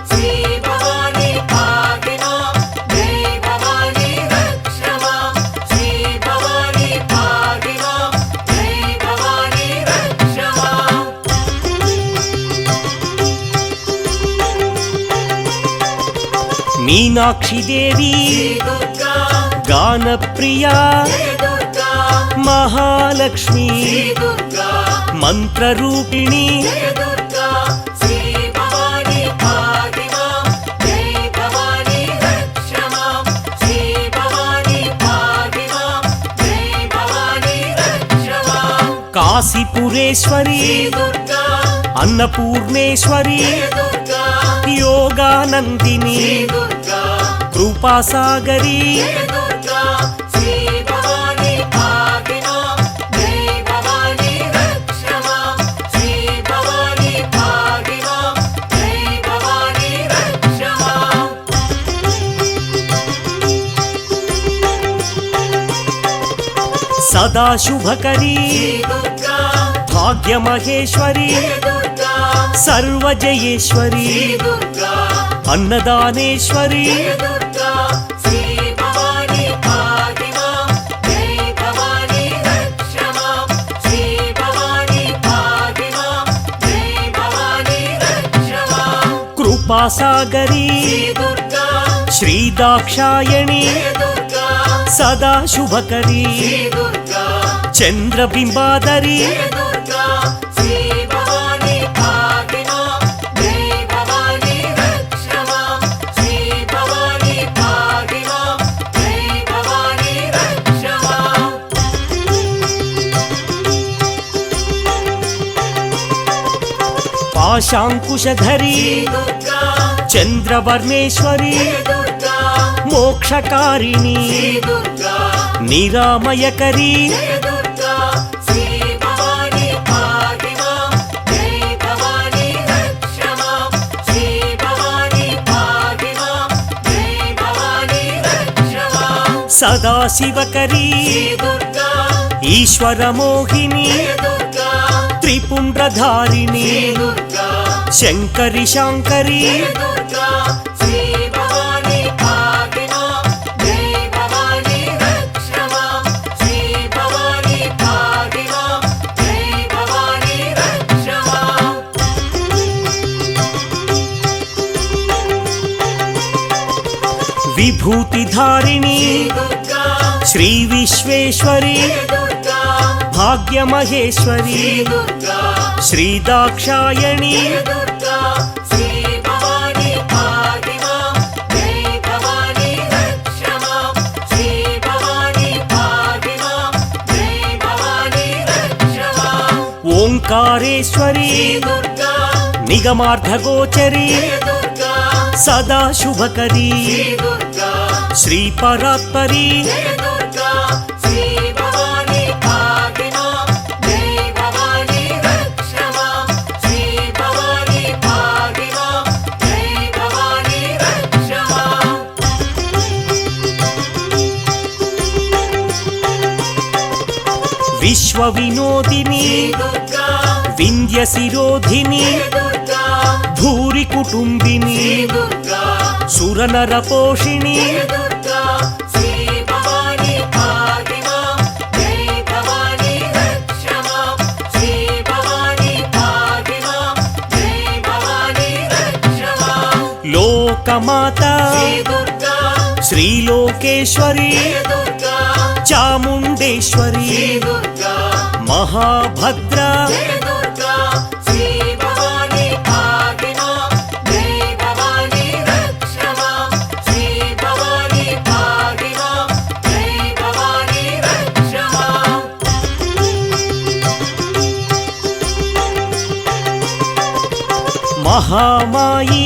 [SPEAKER 2] శ్రీ భవాని పాహి మాం జై భవాని రక్ష మాం శ్రీ భవాని పాహి మాం జై భవాని రక్ష మాం
[SPEAKER 1] మీనాక్షి దేవి
[SPEAKER 2] శ్రీ దుర్గా
[SPEAKER 1] గానప్రియా
[SPEAKER 2] జయ దుర్గా
[SPEAKER 1] మహాలక్ష్మి
[SPEAKER 2] శ్రీ దుర్గా
[SPEAKER 1] మంత్రరూపిణి
[SPEAKER 2] జయ దుర్గా శ్రీ భవాని పాహి మాం జై భవాని రక్ష మాం శ్రీ భవాని పాహి మాం జై భవాని రక్ష మాం
[SPEAKER 1] కాశీపురేశ్వరి
[SPEAKER 2] శ్రీ దుర్గా
[SPEAKER 1] అన్నపూర్ణేశ్వరి
[SPEAKER 2] జయ దుర్గా
[SPEAKER 1] యోగానందిని
[SPEAKER 2] శ్రీ దుర్గా
[SPEAKER 1] కృపాసాగరి
[SPEAKER 2] జయ దుర్గా శ్రీ భవాని పాహి మాం జై భవాని రక్ష మాం శ్రీ భవాని పాహి మాం జై భవాని రక్ష మాం
[SPEAKER 1] సదా శుభకరి
[SPEAKER 2] శ్రీ దుర్గా
[SPEAKER 1] భాగ్యమహేశ్వరి
[SPEAKER 2] జయ దుర్గా
[SPEAKER 1] సర్వజయేశ్వరి
[SPEAKER 2] శ్రీ దుర్గా
[SPEAKER 1] అన్నదానేశ్వరి
[SPEAKER 2] జయ దుర్గా శ్రీ భవాని పాహి మాం జై భవాని రక్ష మాం శ్రీ భవాని పాహి మాం జై భవాని రక్ష మాం
[SPEAKER 1] కృపాసాగరి
[SPEAKER 2] శ్రీ దుర్గా
[SPEAKER 1] శ్రీదాక్షాయణి
[SPEAKER 2] జయ దుర్గా
[SPEAKER 1] సదా శుభకరి
[SPEAKER 2] శ్రీ దుర్గా
[SPEAKER 1] చంద్రబింబాదరి
[SPEAKER 2] జయ దుర్గా శ్రీ భవాని పాహి మాం జై భవాని రక్ష మాం శ్రీ భవాని పాహి మాం జై భవాని రక్ష మాం
[SPEAKER 1] పాశాంకుశధరి
[SPEAKER 2] శ్రీ దుర్గా
[SPEAKER 1] చంద్రవర్ణేశ్వరి
[SPEAKER 2] జయ దుర్గా
[SPEAKER 1] మోక్షకారిణి
[SPEAKER 2] శ్రీ దుర్గా
[SPEAKER 1] నిరామయకరి
[SPEAKER 2] జయ దుర్గా శ్రీ భవాని పాహి మాం జై భవాని రక్ష మాం శ్రీ భవాని పాహి మాం జై భవాని రక్ష మాం
[SPEAKER 1] సదాశివకరి
[SPEAKER 2] శ్రీ దుర్గా
[SPEAKER 1] ఈశ్వరమోహిని
[SPEAKER 2] జయ దుర్గా
[SPEAKER 1] త్రిపుండ్రధారిణి
[SPEAKER 2] శ్రీ దుర్గా
[SPEAKER 1] శంకరి శాంకరి
[SPEAKER 2] జయ దుర్గా శ్రీ భవాని పాహి మాం జై భవాని రక్ష మాం శ్రీ భవాని పాహి మాం జై భవాని రక్ష మాం
[SPEAKER 1] విభూతిధారిణి
[SPEAKER 2] దుర్గా
[SPEAKER 1] శ్రీ విశ్వేశ్వరి
[SPEAKER 2] దుర్గా
[SPEAKER 1] భాగ్యమహేశ్వరి
[SPEAKER 2] దుర్గా
[SPEAKER 1] శ్రీ దాక్షాయణి
[SPEAKER 2] దుర్గా శ్రీ భవాని భాగిమా జై భవాని రక్షమా శ్రీ భవాని భాగిమా జై భవాని రక్షమా
[SPEAKER 1] ఓంకారేశ్వరి
[SPEAKER 2] దుర్గా
[SPEAKER 1] నిగమార్థగోచరి
[SPEAKER 2] దుర్గా
[SPEAKER 1] సదా శుభకరీ
[SPEAKER 2] దుర్గా
[SPEAKER 1] శ్రీ పరాత్పరి
[SPEAKER 2] దుర్గా శ్రీ భవాని భాగిమా జై భవాని రక్షమా శ్రీ భవాని భాగిమా జై భవాని రక్షమా
[SPEAKER 1] విశ్వవినోదిని
[SPEAKER 2] దుర్గా
[SPEAKER 1] వింధ్యశిరోధిని
[SPEAKER 2] దుర్గా
[SPEAKER 1] భూరి కుటుంబిని
[SPEAKER 2] దుర్గా
[SPEAKER 1] సురనర పోషిణి
[SPEAKER 2] దుర్గా శ్రీ భవాని భాగిమా జై భవాని రక్షమా శ్రీ భవాని భాగిమా జై భవాని రక్షమా
[SPEAKER 1] లోకమాత
[SPEAKER 2] దుర్గా
[SPEAKER 1] శ్రీలోకేశ్వరి
[SPEAKER 2] దుర్గా
[SPEAKER 1] చాముండేశ్వరి
[SPEAKER 2] దుర్గా
[SPEAKER 1] మహాభద్ర
[SPEAKER 2] దుర్గా శ్రీ భవాని భాగిమా జై భవాని రక్షమా శ్రీ భవాని భాగిమా జై భవాని రక్షమా
[SPEAKER 1] మహామాయి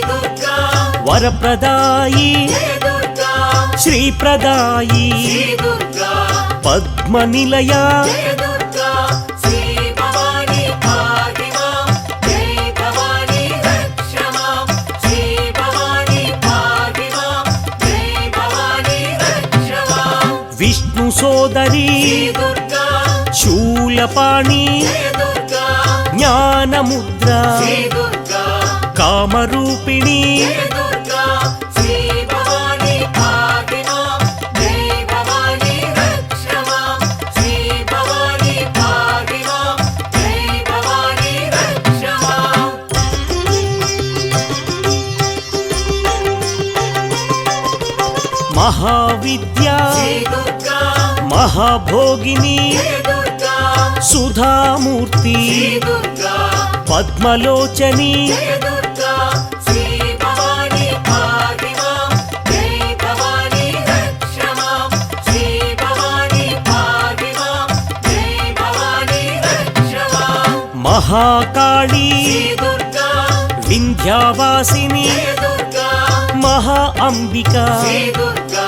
[SPEAKER 2] దుర్గా
[SPEAKER 1] వరప్రదాయి
[SPEAKER 2] దుర్గా
[SPEAKER 1] శ్రీప్రదాయి
[SPEAKER 2] దుర్గా
[SPEAKER 1] పద్మనిలయ
[SPEAKER 2] దుర్గా శ్రీ భవాని భాగిమా జై భవాని రక్షమా శ్రీ భవాని భాగిమా జై భవాని రక్షమా
[SPEAKER 1] విష్ణు సోదరి
[SPEAKER 2] దుర్గా
[SPEAKER 1] శూలపాణి
[SPEAKER 2] దుర్గా
[SPEAKER 1] జ్ఞానముద్ర
[SPEAKER 2] దుర్గా
[SPEAKER 1] కామరూపిణి
[SPEAKER 2] దుర్గా శ్రీ భవాని భాగిమా జై భవాని రక్షమా శ్రీ భవాని భాగిమా జై భవాని రక్షమా
[SPEAKER 1] మహావిద్య
[SPEAKER 2] దుర్గా
[SPEAKER 1] మహాభోగిని
[SPEAKER 2] దుర్గా
[SPEAKER 1] సుధామూర్తి
[SPEAKER 2] దుర్గా
[SPEAKER 1] పద్మలోచని
[SPEAKER 2] దుర్గా శ్రీ భవాని భాగిమా జై భవాని రక్షమా శ్రీ భవాని భాగిమా జై భవాని రక్షమా
[SPEAKER 1] మహాకాళి
[SPEAKER 2] దుర్గా
[SPEAKER 1] వింధ్యావాసిని
[SPEAKER 2] దుర్గా
[SPEAKER 1] మహా అంబిక
[SPEAKER 2] దుర్గా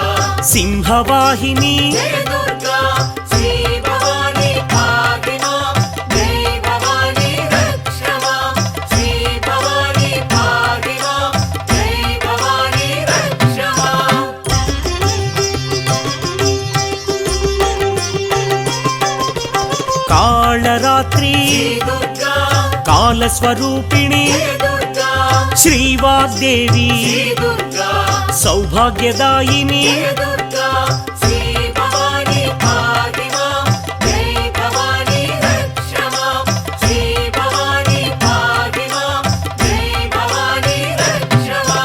[SPEAKER 1] సింహవాహిని
[SPEAKER 2] దుర్గా శ్రీ భవాని భాగిమా జై భవాని రక్షమా శ్రీ భవాని భాగిమా జై భవాని రక్షమా
[SPEAKER 1] కాళరాత్రి
[SPEAKER 2] దుర్గా
[SPEAKER 1] కాలస్వరూపిణి
[SPEAKER 2] దుర్గా
[SPEAKER 1] శ్రీవాగ్దేవి
[SPEAKER 2] దుర్గా
[SPEAKER 1] సౌభాగ్యదాయిని
[SPEAKER 2] దుర్గా శ్రీ భవాని భాగిమా జై భవాని రక్షమా శ్రీ భవాని భాగిమా జై భవాని రక్షమా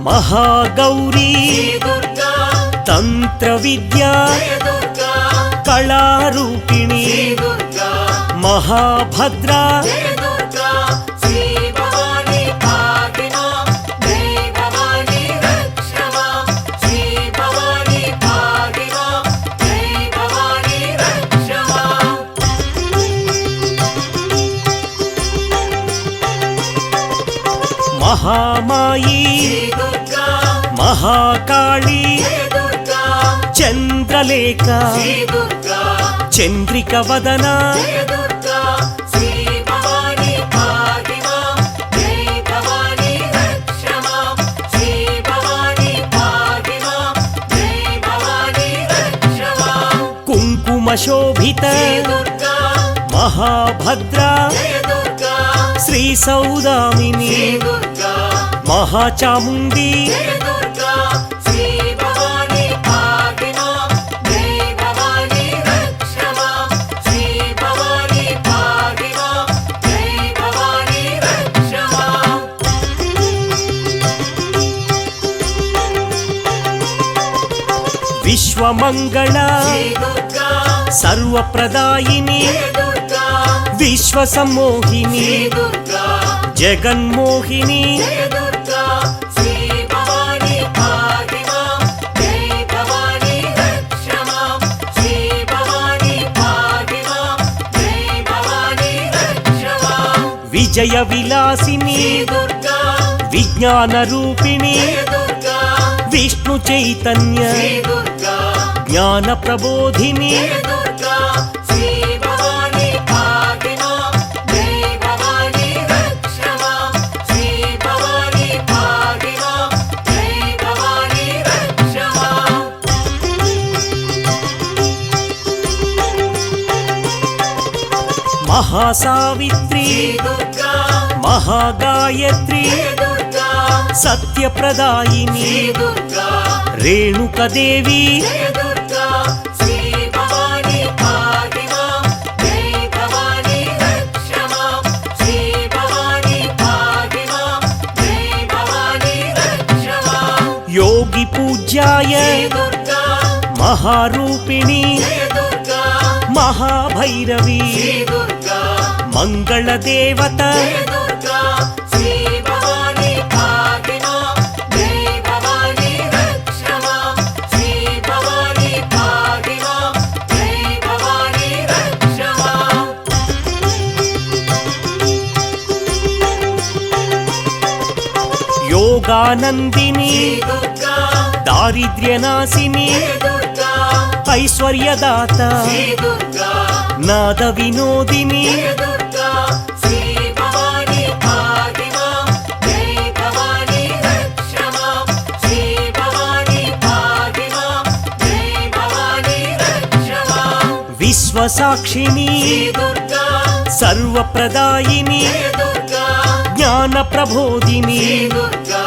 [SPEAKER 1] మహాగౌరీ
[SPEAKER 2] దుర్గా
[SPEAKER 1] తంత్ర విద్య
[SPEAKER 2] దుర్గా
[SPEAKER 1] కళారూపిణి
[SPEAKER 2] దుర్గా
[SPEAKER 1] మహాభద్ర
[SPEAKER 2] దుర్గా శ్రీ భవాని భాగిమా జై భవాని రక్షమా శ్రీ భవాని భాగిమా జై భవాని రక్షమా
[SPEAKER 1] మహామాయి
[SPEAKER 2] దుర్గా
[SPEAKER 1] మహాకాళి
[SPEAKER 2] దుర్గా
[SPEAKER 1] చంద్రలేఖ
[SPEAKER 2] దుర్గా
[SPEAKER 1] చంద్రిక వదన
[SPEAKER 2] దుర్గా శ్రీ భవాని భాగిమా జై భవాని రక్షమా శ్రీ భవాని భాగిమా జై భవాని రక్షమా
[SPEAKER 1] కుంకుమ శోభిత
[SPEAKER 2] దుర్గా
[SPEAKER 1] మహాభద్ర
[SPEAKER 2] దుర్గా
[SPEAKER 1] శ్రీ సౌదామిని
[SPEAKER 2] దుర్గా
[SPEAKER 1] మహాచాముండి
[SPEAKER 2] దుర్గా శ్రీ భవాని భాగిమా జై భవాని రక్షమా శ్రీ భవాని భాగిమా జై భవాని రక్షమా
[SPEAKER 1] విశ్వమంగళ
[SPEAKER 2] శ్రీ దుర్గా
[SPEAKER 1] సర్వప్రదాయిని
[SPEAKER 2] జయ దుర్గా
[SPEAKER 1] విశ్వసమ్మోహిని
[SPEAKER 2] శ్రీ దుర్గా
[SPEAKER 1] జగన్మోహిని
[SPEAKER 2] జయ దుర్గా శ్రీ భవాని పాహి మాం జై భవాని రక్ష మాం శ్రీ భవాని పాహి మాం జై భవాని రక్ష మాం
[SPEAKER 1] విజయ విలాసిని
[SPEAKER 2] శ్రీ దుర్గా
[SPEAKER 1] విజ్ఞాన రూపిణి
[SPEAKER 2] జయ దుర్గా
[SPEAKER 1] విష్ణు చైతన్య
[SPEAKER 2] శ్రీ దుర్గా
[SPEAKER 1] జ్ఞాన ప్రబోధిని
[SPEAKER 2] జయ దుర్గా శ్రీ భవాని పాహి మాం జై భవాని రక్ష మాం శ్రీ భవాని పాహి మాం జై భవాని రక్ష మాం
[SPEAKER 1] మహాసావిత్రి
[SPEAKER 2] శ్రీ దుర్గా
[SPEAKER 1] మహాగాయత్రి
[SPEAKER 2] జయ దుర్గా
[SPEAKER 1] సత్యప్రదాయిని
[SPEAKER 2] శ్రీ దుర్గా
[SPEAKER 1] రేణుకదేవి
[SPEAKER 2] జయ దుర్గా శ్రీ భవాని పాహి మాం జై భవాని రక్ష మాం శ్రీ భవాని పాహి మాం జై భవాని రక్ష మాం
[SPEAKER 1] యోగి పూజ్యాయ
[SPEAKER 2] శ్రీ దుర్గా
[SPEAKER 1] మహారూపిణి
[SPEAKER 2] జయ దుర్గా
[SPEAKER 1] మహాభైరవి
[SPEAKER 2] శ్రీ దుర్గా
[SPEAKER 1] మంగళదేవత
[SPEAKER 2] జయ దుర్గా శ్రీ భవాని పాహి మాం జై భవాని రక్ష మాం శ్రీ భవాని పాహి మాం జై భవాని రక్ష మాం
[SPEAKER 1] యోగానందిని
[SPEAKER 2] శ్రీ దుర్గా
[SPEAKER 1] దారిద్ర్యనాశిని
[SPEAKER 2] జయ దుర్గా
[SPEAKER 1] ఐశ్వర్యదాత
[SPEAKER 2] శ్రీ దుర్గా
[SPEAKER 1] నాద వినోదిని
[SPEAKER 2] జయ దుర్గా శ్రీ భవాని పాహి మాం జై భవాని రక్ష మాం శ్రీ భవాని పాహి మాం జై భవాని రక్ష మాం
[SPEAKER 1] విశ్వసాక్షిణి
[SPEAKER 2] శ్రీ దుర్గా
[SPEAKER 1] సర్వప్రదాయిని
[SPEAKER 2] జయ దుర్గా
[SPEAKER 1] జ్ఞాన ప్రబోధిని
[SPEAKER 2] శ్రీ దుర్గా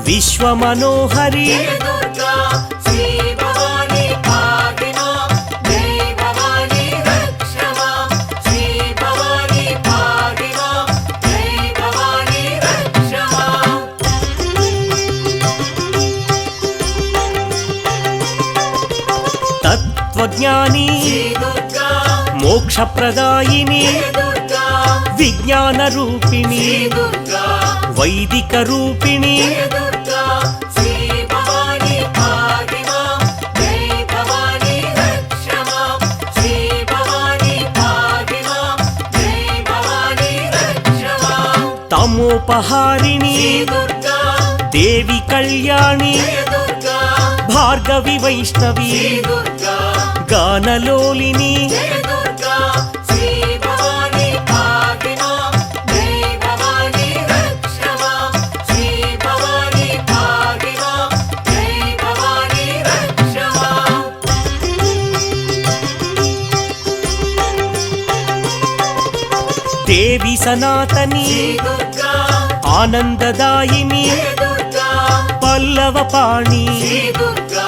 [SPEAKER 1] విశ్వమనోహరి
[SPEAKER 2] జయ దుర్గా శ్రీ భవాని పాహి మాం జై భవాని రక్ష మాం శ్రీ భవాని పాహి మాం జై భవాని రక్ష మాం
[SPEAKER 1] తత్వజ్ఞాని
[SPEAKER 2] శ్రీ దుర్గా
[SPEAKER 1] మోక్షప్రదాయిని
[SPEAKER 2] జయ దుర్గా
[SPEAKER 1] విజ్ఞాన రూపిణి
[SPEAKER 2] శ్రీ దుర్గా
[SPEAKER 1] వైదిక రూపిణి
[SPEAKER 2] జయ దుర్గా శ్రీ భవాని పాహి మాం జై భవాని రక్ష మాం శ్రీ భవాని పాహి మాం జై భవాని రక్ష మాం
[SPEAKER 1] తమోపహారిణి
[SPEAKER 2] శ్రీ దుర్గా
[SPEAKER 1] దేవి కళ్యాణి
[SPEAKER 2] జయ దుర్గా
[SPEAKER 1] భార్గవి వైష్ణవి
[SPEAKER 2] శ్రీ దుర్గా
[SPEAKER 1] గానలోలిని
[SPEAKER 2] జయ దుర్గా శ్రీ భవాని పాహి మాం జై భవాని రక్ష మాం శ్రీ భవాని పాహి మాం జై భవాని రక్ష మాం
[SPEAKER 1] దేవి సనాతని
[SPEAKER 2] శ్రీ దుర్గా
[SPEAKER 1] ఆనందదాయిని
[SPEAKER 2] జయ దుర్గా
[SPEAKER 1] పల్లవపాణి
[SPEAKER 2] శ్రీ దుర్గా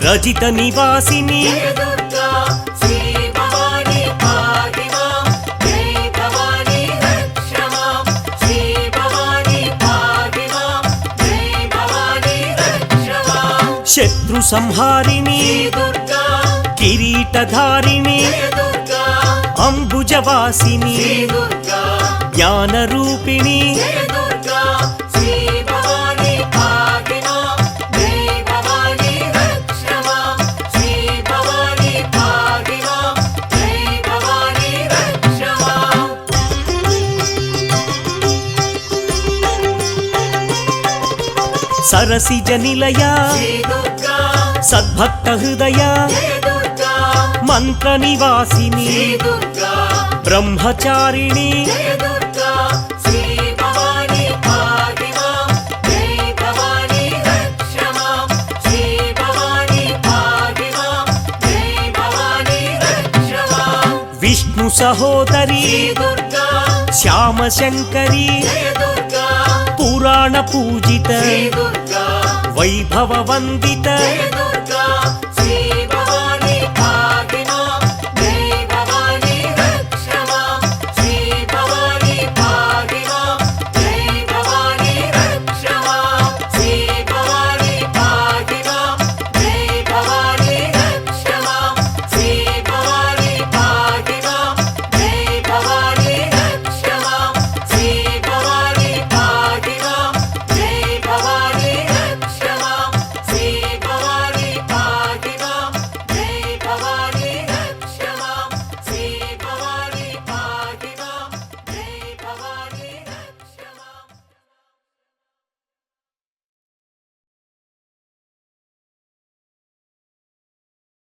[SPEAKER 1] రజిత నివాసిని
[SPEAKER 2] జయ దుర్గా శ్రీ భవాని పాహి మాం జై భవాని రక్ష మాం శ్రీ భవాని పాహి మాం జై భవాని రక్ష మాం
[SPEAKER 1] శత్రు సంహారిణి
[SPEAKER 2] శ్రీ దుర్గా
[SPEAKER 1] కిరీటధారిణి
[SPEAKER 2] జయ దుర్గా
[SPEAKER 1] అంబుజవాసిని
[SPEAKER 2] శ్రీ దుర్గా
[SPEAKER 1] జ్ఞాన రూపిణి
[SPEAKER 2] జయ దుర్గా శ్రీ భవాని పాహి మాం జై భవాని రక్ష మాం శ్రీ భవాని పాహి మాం జై భవాని రక్ష మాం
[SPEAKER 1] సరసిజ నిలయ
[SPEAKER 2] శ్రీ దుర్గా
[SPEAKER 1] సద్భక్త హృదయ
[SPEAKER 2] జయ దుర్గా
[SPEAKER 1] మంత్ర నివాసిని
[SPEAKER 2] శ్రీ దుర్గా
[SPEAKER 1] బ్రహ్మచారిణి
[SPEAKER 2] జయ దుర్గా శ్రీ భవాని పాహి మాం జై భవాని రక్ష మాం శ్రీ భవాని పాహి మాం జై భవాని రక్ష మాం
[SPEAKER 1] విష్ణు సహోదరి
[SPEAKER 2] శ్రీ దుర్గా
[SPEAKER 1] శ్యామ శంకరి
[SPEAKER 2] జయ దుర్గా
[SPEAKER 1] పురాణ పూజిత
[SPEAKER 2] శ్రీ దుర్గా
[SPEAKER 1] వైభవ వందిత
[SPEAKER 2] జయ